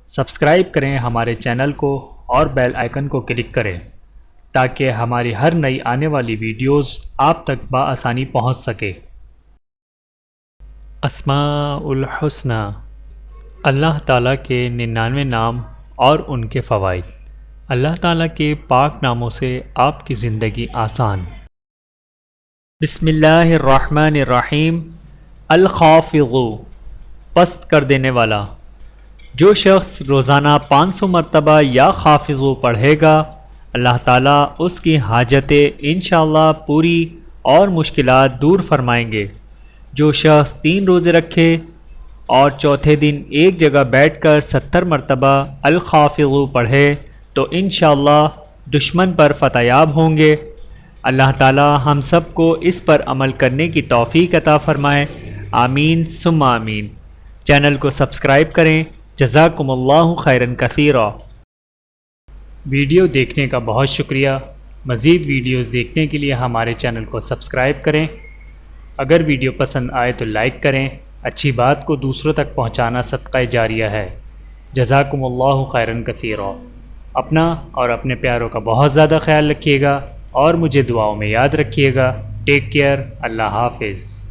Subscribe کریں ہمارے channel کو اور بیل آئیکن کو کلک کریں تاکہ ہماری ہر نئی آنے والی ویڈیوز آپ تک بآسانی پہنچ سکے۔ اسماء الحسنی، اللہ تعالیٰ کے 99 نام اور ان کے فوائد۔ اللہ تعالیٰ کے پاک ناموں سے آپ کی زندگی آسان۔ بسم اللہ الرحمن الرحیم۔ الخافض، پست کر دینے والا۔ جو شخص روزانہ 500 مرتبہ یا خافض پڑھے گا، اللہ تعالیٰ اس کی حاجتیں انشاءاللہ پوری اور مشکلات دور فرمائیں گے۔ جو شخص 3 روزے رکھے اور چوتھے دن ایک جگہ بیٹھ کر 70 مرتبہ الخافض پڑھے تو انشاءاللہ دشمن پر فتح یاب ہوں گے۔ اللہ تعالیٰ ہم سب کو اس پر عمل کرنے کی توفیق عطا فرمائے، آمین ثم آمین۔ چینل کو سبسکرائب کریں۔ جزاکم اللہ خیرا کثیرا۔ ویڈیو دیکھنے کا بہت شکریہ۔ مزید ویڈیوز دیکھنے کے لیے ہمارے چینل کو سبسکرائب کریں۔ اگر ویڈیو پسند آئے تو لائک کریں۔ اچھی بات کو دوسروں تک پہنچانا صدقہ جاریہ ہے۔ جزاکم اللہ خیرا کثیرا۔ اپنا اور اپنے پیاروں کا بہت زیادہ خیال رکھیے گا اور مجھے دعاؤں میں یاد رکھیے گا۔ Take care. اللہ حافظ۔